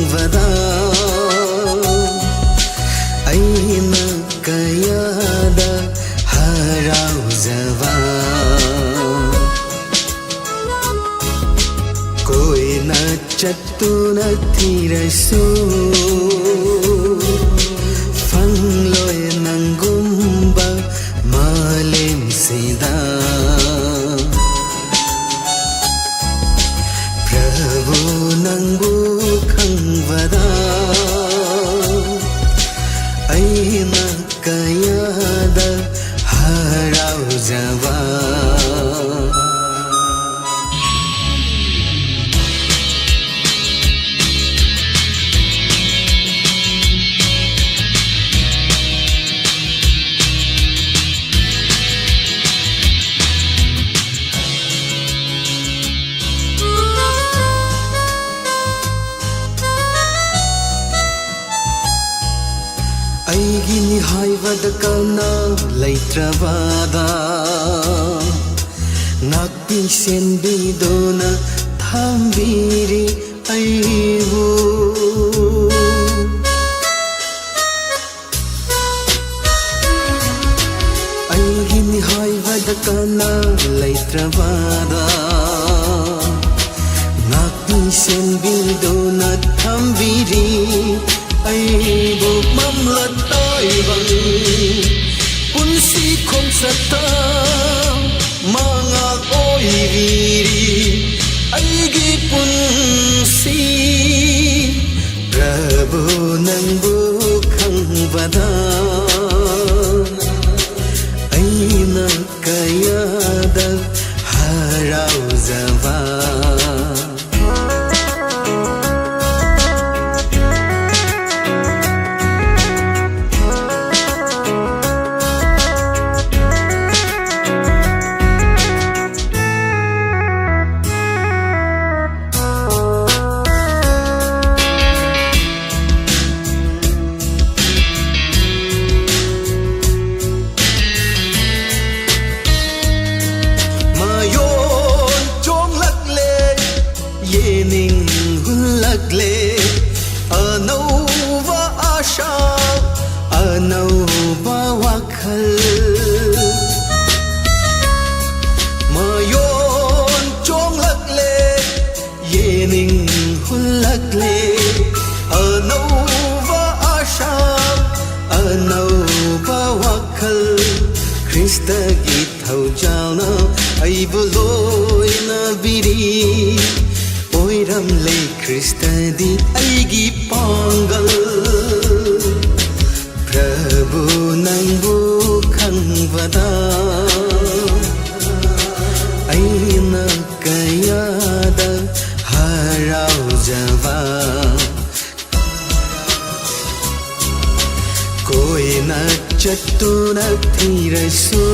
ꯈꯪꯕꯗ ꯑꯩꯅ ꯀꯌꯥꯗ ꯍꯔꯥꯎꯖꯕ ꯀꯣꯏꯅ ꯆꯠꯇꯨꯅ ꯊꯤꯔꯁꯨ ꯐꯪꯂꯣꯏ ꯅꯪꯒꯨꯝꯕ ꯃꯥꯂꯦꯝꯁꯤꯗ ಪ್ರಭು ನಂಗೂ ಖಂಗ್ವದ ಐನ ಕಯಾದ ಹರಾವುಜವ ꯑꯩꯒꯤꯅꯤ ꯍꯥꯏꯕꯗ ꯀꯅꯥ ꯂꯩꯇ꯭ꯔꯕꯗ ꯉꯥꯛꯄꯤ ꯁꯦꯟꯕꯤꯗꯨꯅ ꯊꯝꯕꯤꯔꯤ ꯑꯩꯕꯨ ꯑꯩꯒꯤꯅꯤ ꯍꯥꯏꯕꯗ ꯀꯅꯥ ꯂꯩꯇ꯭ꯔꯕꯗ ꯉꯥꯛꯄꯤ ꯁꯦꯟꯕꯤꯗꯨꯅ ꯊꯝꯕꯤꯔꯤ ꯑꯩꯕꯨ ꯃꯝꯂꯇꯥꯏꯕꯪ ꯄꯨꯟꯁꯤ ꯈꯣꯡꯆꯠꯇ ꯃꯉꯥꯜ ꯑꯣꯏꯕꯤꯔꯤ ꯑꯩꯒꯤ ꯄꯨꯟꯁꯤ ꯄ꯭ꯔꯚꯨ ꯅꯪꯕꯨ ꯈꯪꯕꯗ ꯑꯩꯅ ꯀꯌꯥꯗ ꯍꯔꯥꯎꯖꯕ ꯑꯅꯧꯕ ꯑꯥꯁꯥ ꯑꯅꯧꯕ ꯋꯥꯈꯜ ꯃꯌꯣꯟ ꯆꯣꯡꯂꯛꯂꯦ ꯌꯦꯅꯤꯡ ꯍꯨꯜꯂꯛꯂꯦ ꯑꯅꯧꯕ ꯑꯥꯁꯥ ꯑꯅꯧꯕ ꯋꯥꯈꯜ ꯈ꯭ꯔꯤꯁꯇꯒꯤ ꯊꯧꯖꯥꯜꯅ ꯑꯩꯕꯨ ꯂꯣꯏꯅꯕꯤꯔꯤ ꯑꯣꯏꯔꯝꯂꯦ ꯈ꯭ꯔꯤꯁꯇꯗꯤ ꯑꯩꯒꯤ ꯄꯥꯡꯒꯜ ꯄ꯭ꯔꯚꯨ ꯅꯪꯕꯨ ꯈꯪꯕꯗ ꯑꯩꯅ ꯀꯌꯥꯗ ꯍꯔꯥꯎꯖꯕ ꯀꯣꯏꯅ ꯆꯠꯇꯨꯅ ꯊꯤꯔꯁꯨ